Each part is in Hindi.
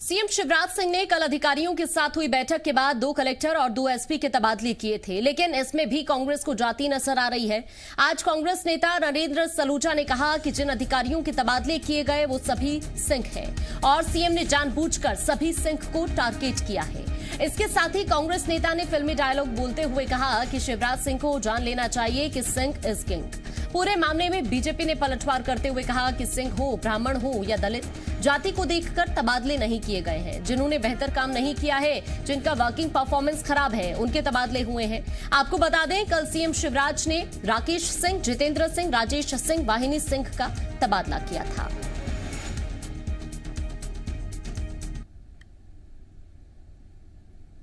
सीएम शिवराज सिंह ने कल अधिकारियों के साथ हुई बैठक के बाद 2 कलेक्टर और 2 एसपी के तबादले किए थे, लेकिन इसमें भी कांग्रेस को जाती नजर आ रही है। आज कांग्रेस नेता नरेंद्र सलूजा ने कहा कि जिन अधिकारियों के तबादले किए गए वो सभी सिंह हैं और सीएम ने जानबूझकर सभी सिंह को टारगेट किया है। इसके साथ ही कांग्रेस नेता ने फिल्मी डायलॉग बोलते हुए कहा कि शिवराज सिंह को जान लेना चाहिए कि सिंह इज किंग। पूरे मामले में बीजेपी ने पलटवार करते हुए कहा कि सिंह हो, ब्राह्मण हो या दलित, जाति को देखकर तबादले नहीं किए गए हैं। जिन्होंने बेहतर काम नहीं किया है, जिनका वर्किंग परफॉर्मेंस खराब है, उनके तबादले हुए हैं। आपको बता दें, कल सीएम शिवराज ने राकेश सिंह, जितेंद्र सिंह, राजेश सिंह, वाहिनी सिंह का तबादला किया था।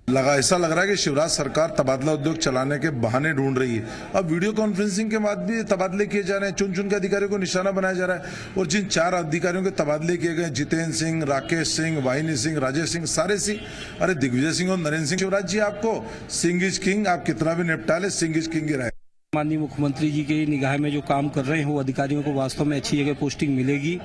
ऐसा लग रहा है कि शिवराज सरकार तबादला उद्योग चलाने के बहाने ढूंढ रही है। अब वीडियो कॉन्फ्रेंसिंग के बाद भी तबादले किए जा रहे हैं, चुन चुन के अधिकारियों को निशाना बनाया जा रहा है। और जिन 4 अधिकारियों के तबादले किए गए, जितेंद्र सिंह, राकेश सिंह, वाहिनी सिंह, राजेश सिंह, सारे सिंह, अरे दिग्विजय सिंह और नरेंद्र सिंह। शिवराज जी, आपको सिंह इज किंग, आप कितना भी निपटा ले, सिंह इज किंग ही रहे। माननीय मुख्यमंत्री जी की निगाह में जो काम कर रहे हैं वो अधिकारियों को वास्तव में अच्छी जगह पोस्टिंग मिलेगी,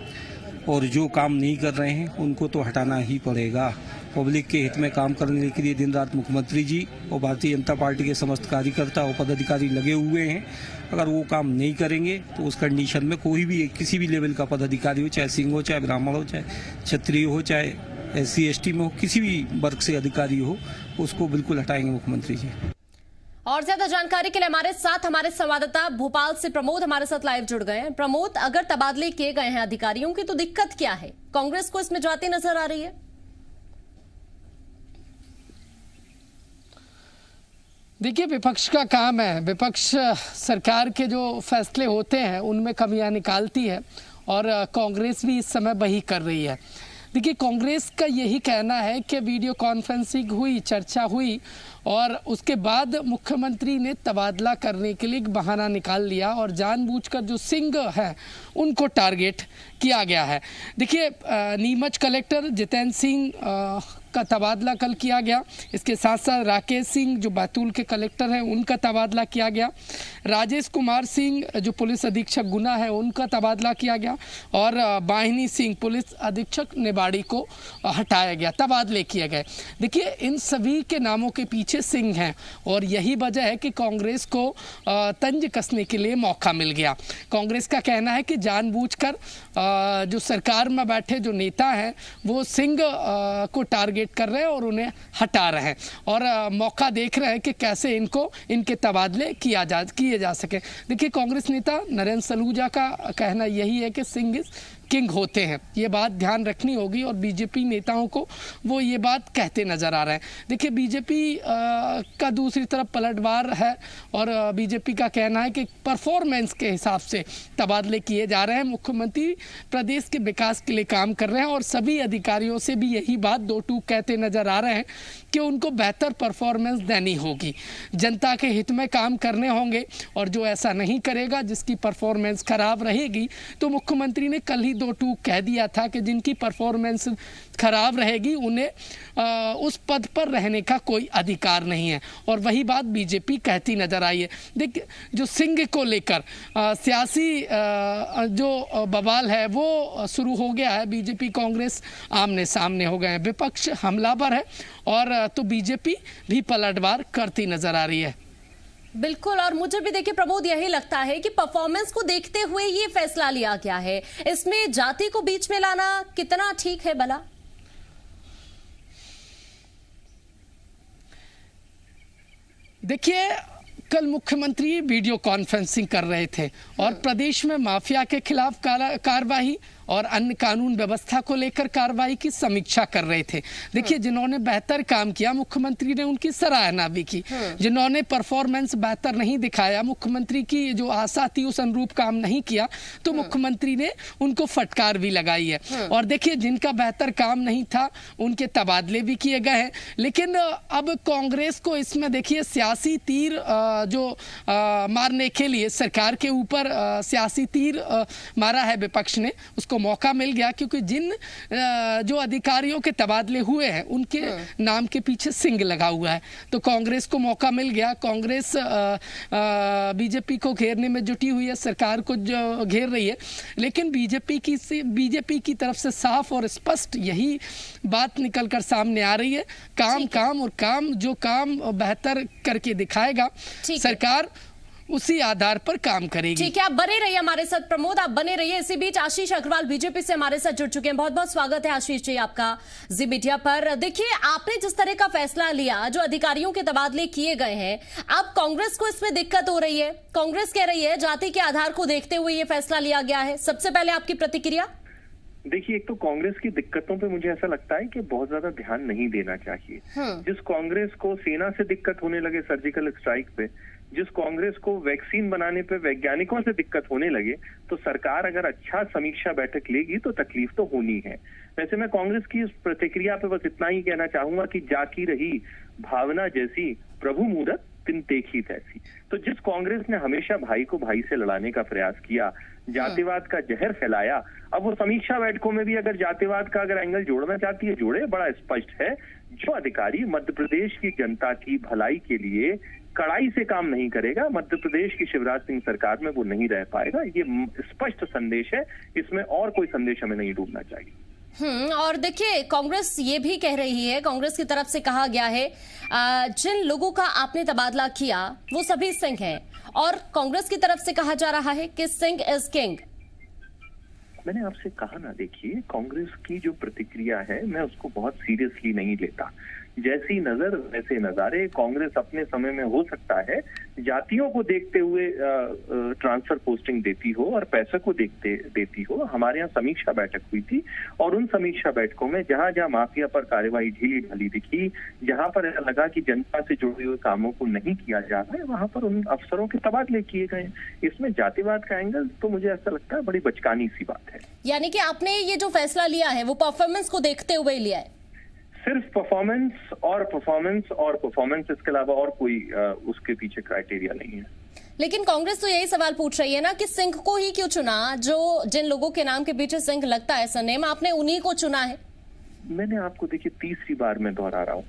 और जो काम नहीं कर रहे हैं उनको तो हटाना ही पड़ेगा। पब्लिक के हित में काम करने के लिए दिन रात मुख्यमंत्री जी और भारतीय जनता पार्टी के समस्त कार्यकर्ता और पदाधिकारी लगे हुए हैं। अगर वो काम नहीं करेंगे तो उस कंडीशन में कोई भी किसी भी लेवल का पदाधिकारी हो, चाहे सिंह हो, चाहे ब्राह्मण हो, चाहे क्षत्रिय हो, चाहे SC ST में हो, किसी भी वर्ग से अधिकारी हो, उसको बिल्कुल हटाएंगे मुख्यमंत्री जी। और ज्यादा जानकारी के लिए हमारे साथ हमारे संवाददाता भोपाल से प्रमोद हमारे साथ लाइव जुड़ गए हैं। प्रमोद, अगर तबादले किए गए हैं अधिकारियों की तो दिक्कत क्या है? कांग्रेस को इसमें जाती नजर आ रही है। देखिए, विपक्ष का काम है, विपक्ष सरकार के जो फैसले होते हैं उनमें कमियां निकालती है और कांग्रेस भी इस समय वही कर रही है। देखिए, कांग्रेस का यही कहना है कि वीडियो कॉन्फ्रेंसिंग हुई, चर्चा हुई और उसके बाद मुख्यमंत्री ने तबादला करने के लिए एक बहाना निकाल लिया और जानबूझकर जो सिंह हैं उनको टारगेट किया गया है। देखिए, नीमच कलेक्टर जितेंद्र सिंह का तबादला कल किया गया। इसके साथ साथ राकेश सिंह जो बैतूल के कलेक्टर हैं उनका तबादला किया गया। राजेश कुमार सिंह जो पुलिस अधीक्षक गुना है उनका तबादला किया गया और वाहिनी सिंह पुलिस अधीक्षक निवाड़ी को हटाया गया, तबादले किए गए। देखिए, इन सभी के नामों के पीछे सिंह हैं और यही वजह है कि कांग्रेस को तंज कसने के लिए मौका मिल गया। कांग्रेस का कहना है कि जानबूझकर जो सरकार में बैठे जो नेता हैं वो सिंह को टारगेट कर रहे हैं और उन्हें हटा रहे हैं और मौका देख रहे हैं कि कैसे इनके तबादले किए जा सके। देखिए, कांग्रेस नेता नरेंद्र सलूजा का कहना यही है कि सिंह किंग होते हैं, ये बात ध्यान रखनी होगी और बीजेपी नेताओं को वो ये बात कहते नजर आ रहे हैं। देखिए, बीजेपी का दूसरी तरफ पलटवार है और बीजेपी का कहना है कि परफॉर्मेंस के हिसाब से तबादले किए जा रहे हैं। मुख्यमंत्री प्रदेश के विकास के लिए काम कर रहे हैं और सभी अधिकारियों से भी यही बात दो टूक कहते नजर आ रहे हैं कि उनको बेहतर परफॉर्मेंस देनी होगी, जनता के हित में काम करने होंगे और जो ऐसा नहीं करेगा, जिसकी परफॉर्मेंस खराब रहेगी, तो मुख्यमंत्री ने कल ही 2 टूक कह दिया था कि जिनकी परफॉर्मेंस खराब रहेगी उन्हें उस पद पर रहने का कोई अधिकार नहीं है और वही बात बीजेपी कहती नजर आई है। देखिए, जो सिंह को लेकर सियासी जो बवाल है वो शुरू हो गया है। बीजेपी कांग्रेस आमने सामने हो गए हैं, विपक्ष हमलावर है और तो बीजेपी भी पलटवार करती नजर आ रही है। बिल्कुल, और मुझे भी देखिए प्रमोद यही लगता है कि परफॉर्मेंस को देखते हुए ये फैसला लिया गया है। इसमें जाति को बीच में लाना कितना ठीक है भला? देखिए, कल मुख्यमंत्री वीडियो कॉन्फ्रेंसिंग कर रहे थे और प्रदेश में माफिया के खिलाफ कार्रवाई और अन्य कानून व्यवस्था को लेकर कार्रवाई की समीक्षा कर रहे थे। देखिए, जिन्होंने बेहतर काम किया मुख्यमंत्री ने उनकी सराहना भी की, जिन्होंने परफॉर्मेंस बेहतर नहीं दिखाया, मुख्यमंत्री की जो आशा थी उस अनुरूप काम नहीं किया, तो मुख्यमंत्री ने उनको फटकार भी लगाई है। और देखिए, जिनका बेहतर काम नहीं था उनके तबादले भी किए गए हैं। लेकिन अब कांग्रेस को इसमें देखिए सियासी तीर जो मारने के लिए सरकार के ऊपर सियासी तीर मारा है विपक्ष ने, उसको को मौका मिल गया, क्योंकि जिन जो अधिकारियों के तबादले हुए हैं उनके नाम के पीछे सिंह लगा हुआ है, तो कांग्रेस को मौका मिल गया। कांग्रेस बीजेपी को घेरने में जुटी हुई है, सरकार को जो घेर रही है, लेकिन बीजेपी की तरफ से साफ और स्पष्ट यही बात निकलकर सामने आ रही है, काम और काम, जो काम बेहतर करके दिखाएगा सरकार उसी आधार पर काम करेगी। ठीक है, आप बने रहिए हमारे साथ। प्रमोद, आप बने रहिए। इसी बीच आशीष अग्रवाल बीजेपी से हमारे साथ जुड़ चुके हैं। बहुत बहुत स्वागत है आशीष जी आपका जी मीडिया पर। देखिए, आपने जिस तरह का फैसला लिया, जो अधिकारियों के तबादले किए गए हैं, अब कांग्रेस को इसमें दिक्कत हो रही है। कांग्रेस कह रही है जाति के आधार को देखते हुए ये फैसला लिया गया है। सबसे पहले आपकी प्रतिक्रिया। देखिए, एक तो कांग्रेस की दिक्कतों पे मुझे ऐसा लगता है कि बहुत ज्यादा ध्यान नहीं देना चाहिए। जिस कांग्रेस को सेना से दिक्कत होने लगे सर्जिकल स्ट्राइक पे, जिस कांग्रेस को वैक्सीन बनाने पे वैज्ञानिकों से दिक्कत होने लगे, तो सरकार अगर अच्छा समीक्षा बैठक लेगी तो तकलीफ तो होनी है। वैसे मैं कांग्रेस की इस प्रतिक्रिया पे बस इतना ही कहना चाहूंगा कि जाकी रही भावना जैसी, प्रभु मूरत तिन देखी तैसी। तो जिस कांग्रेस ने हमेशा भाई को भाई से लड़ाने का प्रयास किया, जातिवाद का जहर फैलाया, अब वो समीक्षा बैठकों में भी अगर जातिवाद का अगर एंगल जोड़ना चाहती है जोड़े। बड़ा स्पष्ट है, जो अधिकारी मध्य प्रदेश की जनता की भलाई के लिए कड़ाई से काम नहीं करेगा, मध्य प्रदेश की शिवराज सिंह सरकार में वो नहीं रह पाएगा। ये स्पष्ट संदेश है, इसमें और कोई संदेश हमें नहीं डूबना चाहिए। और देखिए, कांग्रेस ये भी कह रही है, कांग्रेस की तरफ से कहा गया है जिन लोगों का आपने तबादला किया वो सभी सिंह हैं, और कांग्रेस की तरफ से कहा जा रहा है कि सिंह इज किंग। मैंने आपसे कहा ना, देखिए कांग्रेस की जो प्रतिक्रिया है मैं उसको बहुत सीरियसली नहीं लेता। जैसी नजर वैसे नजारे। कांग्रेस अपने समय में हो सकता है जातियों को देखते हुए ट्रांसफर पोस्टिंग देती हो और पैसे को देती हो। हमारे यहाँ समीक्षा बैठक हुई थी और उन समीक्षा बैठकों में जहां जहां माफिया पर कार्यवाही ढीली ढाली दिखी, जहां पर ऐसा लगा कि जनता से जुड़े हुए कामों को नहीं किया जा रहा है, वहां पर उन अफसरों के तबादले किए गए। इसमें जातिवाद का एंगल तो मुझे ऐसा लगता है बड़ी बचकानी सी बात है। यानी कि आपने ये जो फैसला लिया है वो परफॉर्मेंस को देखते हुए लिया है? सिर्फ परफॉर्मेंस और परफॉर्मेंस, इसके अलावा और कोई उसके पीछे क्राइटेरिया नहीं है। लेकिन कांग्रेस तो यही सवाल पूछ रही है ना कि सिंह को ही क्यों चुना? जिन लोगों के नाम के पीछे सिंह लगता है सरनेम, आपने उन्हीं को चुना है। मैंने आपको देखिए तीसरी बार मैं दोहरा रहा हूँ,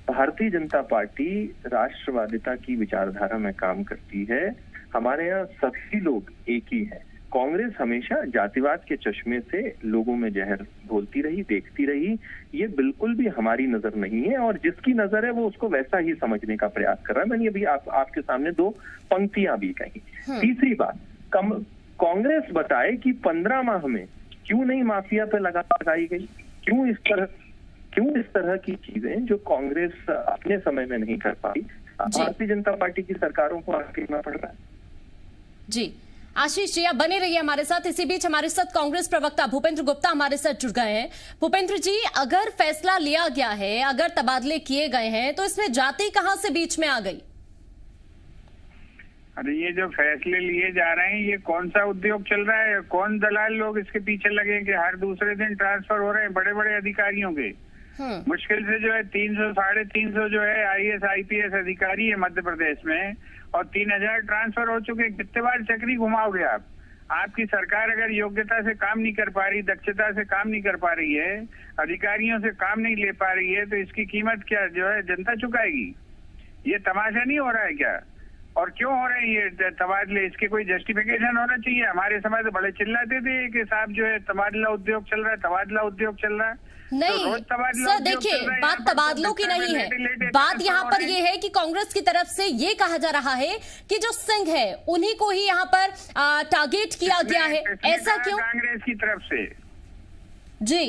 भारतीय जनता पार्टी राष्ट्रवादिता की विचारधारा में काम करती है। हमारे यहाँ सभी लोग एक ही हैं। कांग्रेस हमेशा जातिवाद के चश्मे से लोगों में जहर घोलती रही, देखती रही। ये बिल्कुल भी हमारी नजर नहीं है और जिसकी नजर है वो उसको वैसा ही समझने का प्रयास कर रहा है। मैंने अभी आपके सामने दो पंक्तियां भी कही। तीसरी बात, कांग्रेस बताए कि 15 माह में क्यों नहीं माफिया पे लगाई गई, क्यों इस तरह की चीजें जो कांग्रेस अपने समय में नहीं कर पाई, भारतीय जनता पार्टी की सरकारों को आगे करना पड़ रहा है। जी आशीष जी, आप बने रहिए हमारे साथ। इसी बीच हमारे साथ कांग्रेस प्रवक्ता भूपेंद्र गुप्ता हमारे साथ जुड़ गए हैं। भूपेंद्र जी, अगर फैसला लिया गया है, अगर तबादले किए गए हैं, तो इसमें जाति कहां से बीच में आ गई? अरे ये जो फैसले लिए जा रहे हैं, ये कौन सा उद्योग चल रहा है? कौन दलाल लोग इसके पीछे लगे कि हर दूसरे दिन ट्रांसफर हो रहे हैं बड़े बड़े अधिकारियों के? मुश्किल से जो है 300 350 जो है IAS IPS अधिकारी है मध्य प्रदेश में, और 3000 ट्रांसफर हो चुके। कितने बार चक्री घुमाओगे आप? आपकी सरकार अगर योग्यता से काम नहीं कर पा रही, दक्षता से काम नहीं कर पा रही है, अधिकारियों से काम नहीं ले पा रही है, तो इसकी कीमत क्या जो है जनता चुकाएगी? ये तमाशा नहीं हो रहा है क्या? और क्यों हो रहे हैं ये तबादले? इसके कोई जस्टिफिकेशन होना चाहिए। हमारे समय तो बड़े चिल्लाते थे कि साहब जो है तबादला उद्योग चल रहा है, तबादला उद्योग चल रहा है। नहीं तो सर, देखिए बात तबादलों की नहीं है, बात यहाँ पर ये है कि कांग्रेस की तरफ से ये कहा जा रहा है कि जो सिंह है उन्हीं को ही यहाँ पर टारगेट किया गया है। ऐसा क्यों? कांग्रेस की तरफ से जी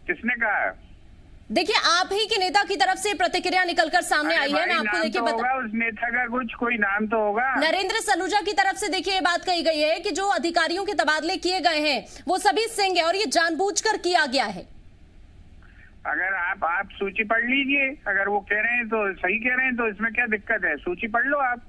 किसने कहा? देखिए, आप ही के नेता की तरफ से प्रतिक्रिया निकलकर सामने आई है। मैं आपको देखिए उस नेता का कोई नाम तो होगा। नरेंद्र सलूजा की तरफ से देखिए ये बात कही गई है कि जो अधिकारियों के तबादले किए गए हैं वो सभी सिंह है और ये जानबूझकर किया गया है। अगर आप सूची पढ़ लीजिए, अगर वो कह रहे हैं तो सही कह रहे हैं, तो इसमें क्या दिक्कत है? सूची पढ़ लो आप।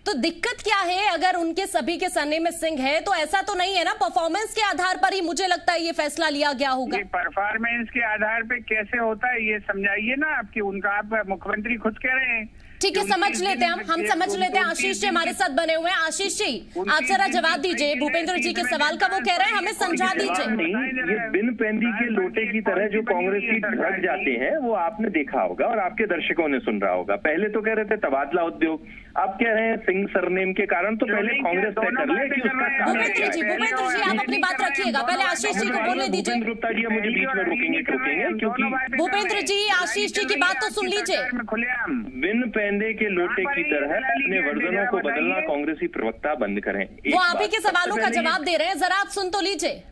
तो दिक्कत क्या है? अगर उनके सभी के सरनेम में सिंह है तो ऐसा तो नहीं है ना, परफॉर्मेंस के आधार पर ही मुझे लगता है ये फैसला लिया गया होगा। ये परफॉर्मेंस के आधार पे कैसे होता है ये समझाइए ना। आपकी उनका आप मुख्यमंत्री खुद कह रहे हैं ठीक है, समझ लेते हैं हम समझ लेते हैं। आशीष जी हमारे साथ बने हुए हैं। आशीष जी, आप जरा जवाब दीजिए भूपेंद्र जी के सवाल का। वो कह रहे हैं हमें समझा दीजिए। नहीं, ये बिन पेंदी के लोटे की तरह जो कांग्रेस की ढक जाते हैं वो आपने देखा होगा और आपके दर्शकों ने सुन रहा होगा। पहले तो कह रहे थे तबादला उद्योग, अब कह रहे हैं सिंह सरनेम के कारण। तो पहले कांग्रेस तय कर ले कि उसका भूपेंद्र जी आप अपनी बात रखिएगा, पहले आशीष जी को बोलने दीजिए। भूपेंद्र गुप्ता जी मुझे बीच में रोकेंगे क्योंकि भूपेंद्र जी आशीष जी की बात तो सुन लीजिए। बिन पेंदे के लोटे की तरह अपने वर्जनों को बदलना कांग्रेसी प्रवक्ता बंद करें। वो आप ही के सवालों का जवाब दे रहे हैं, जरा आप सुन तो लीजिए।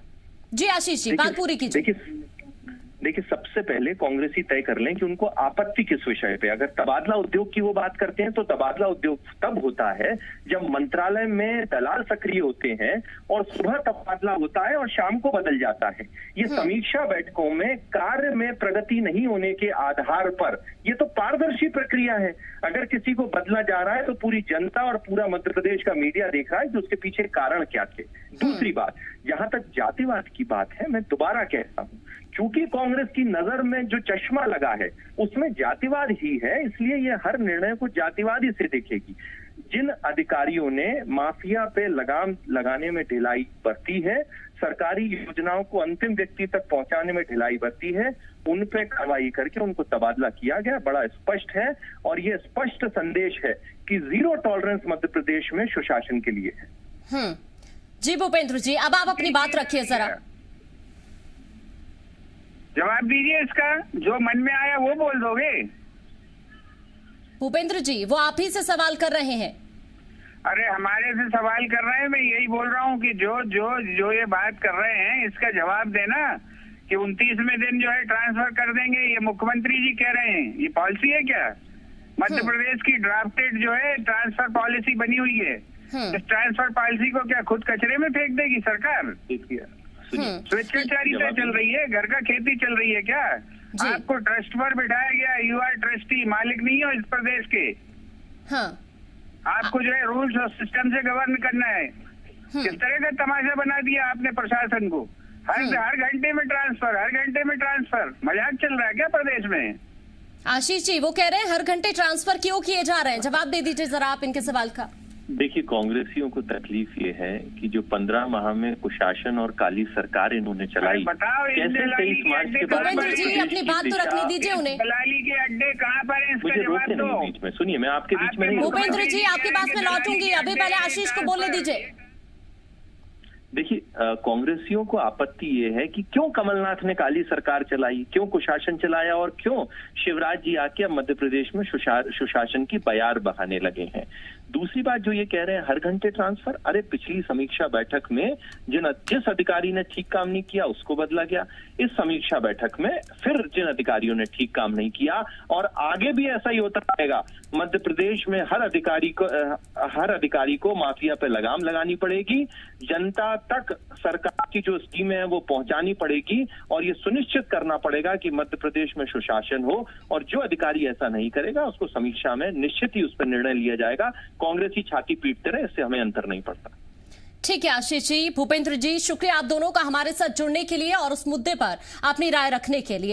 जी आशीष जी, बात पूरी कीजिए। देखिए, सबसे पहले कांग्रेसी तय कर लें कि उनको आपत्ति किस विषय पे। अगर तबादला उद्योग की वो बात करते हैं तो तबादला उद्योग तब होता है जब मंत्रालय में दलाल सक्रिय होते हैं और सुबह तबादला होता है और शाम को बदल जाता है। ये समीक्षा बैठकों में कार्य में प्रगति नहीं होने के आधार पर, ये तो पारदर्शी प्रक्रिया है। अगर किसी को बदला जा रहा है तो पूरी जनता और पूरा मध्य प्रदेश का मीडिया देख रहा है कि उसके पीछे कारण क्या थे। दूसरी बात, जहां तक जातिवाद की बात है, मैं दोबारा कहता हूं, क्योंकि कांग्रेस की नजर में जो चश्मा लगा है उसमें जातिवाद ही है, इसलिए ये हर निर्णय को जातिवादी से देखेगी। जिन अधिकारियों ने माफिया पे लगाम लगाने में ढिलाई बरती है, सरकारी योजनाओं को अंतिम व्यक्ति तक पहुंचाने में ढिलाई बरती है, उन पे कार्रवाई करके उनको तबादला किया गया। बड़ा स्पष्ट है और ये स्पष्ट संदेश है कि जीरो टॉलरेंस मध्य प्रदेश में सुशासन के लिए है। जी भूपेंद्र जी, अब आप अपनी बात रखिए जरा। जवाब दीजिए इसका, जो मन में आया वो बोल दोगे। भूपेंद्र जी, वो आप ही से सवाल कर रहे हैं। अरे हमारे से सवाल कर रहे हैं, मैं यही बोल रहा हूँ कि जो ये बात कर रहे हैं इसका जवाब देना कि 29वें दिन जो है ट्रांसफर कर देंगे, ये मुख्यमंत्री जी कह रहे हैं। ये पॉलिसी है क्या? मध्य प्रदेश की ड्राफ्टेड जो है ट्रांसफर पॉलिसी बनी हुई है। इस ट्रांसफर पॉलिसी को क्या खुद कचरे में फेंक देगी सरकार? स्वेच्छाचारिता चल रही है, घर का खेती चल रही है क्या? आपको ट्रस्ट पर बिठाया गया, यू आर ट्रस्टी, मालिक नहीं हो इस प्रदेश के। आपको जो है रूल्स और सिस्टम से गवर्न करना है। किस तरह का तमाशा बना दिया आपने प्रशासन को? हर घंटे में ट्रांसफर, हर घंटे में ट्रांसफर। मजाक चल रहा है क्या प्रदेश में? आशीष जी, वो कह रहे हैं हर घंटे ट्रांसफर क्यों किए जा रहे हैं? जवाब दे दीजिए जरा आप इनके सवाल का। देखिए, कांग्रेसियों को तकलीफ ये है कि जो 15 माह में कुशासन और काली सरकार इन्होंने चलाई, कैसे 23 मार्च के बाद भूपेंद्र जी अपनी बात तो रखने दीजिए उन्हें। दलाली के अड्डे कहाँ पर हैं? मुझे रोकने नहीं बीच में। सुनिए, मैं आपके बीच में नहीं। भूपेंद्र जी आपकी बात में लौटूंगी, अभी पहले आशीष को बोलने दीजिए। देखिए, कांग्रेसियों को आपत्ति ये है कि क्यों कमलनाथ ने काली सरकार चलाई, क्यों कुशासन चलाया और क्यों शिवराज जी आके अब मध्य प्रदेश में सुशासन की बयार बहाने लगे हैं। दूसरी बात जो ये कह रहे हैं हर घंटे ट्रांसफर, अरे पिछली समीक्षा बैठक में जिस अधिकारी ने ठीक काम नहीं किया उसको बदला गया। इस समीक्षा बैठक में फिर जिन अधिकारियों ने ठीक काम नहीं किया, और आगे भी ऐसा ही होता रहेगा। मध्य प्रदेश में हर अधिकारी को माफिया पे लगाम लगानी पड़ेगी, जनता तक सरकार की जो स्कीमें हैं वो पहुंचानी पड़ेगी, और ये सुनिश्चित करना पड़ेगा कि मध्य प्रदेश में सुशासन हो। और जो अधिकारी ऐसा नहीं करेगा उसको समीक्षा में निश्चित ही उस पर निर्णय लिया जाएगा। कांग्रेस ही छाती पीटते रहे, इससे हमें अंतर नहीं पड़ता। ठीक है आशीष जी, भूपेंद्र जी, शुक्रिया आप दोनों का हमारे साथ जुड़ने के लिए और उस मुद्दे पर अपनी राय रखने के लिए।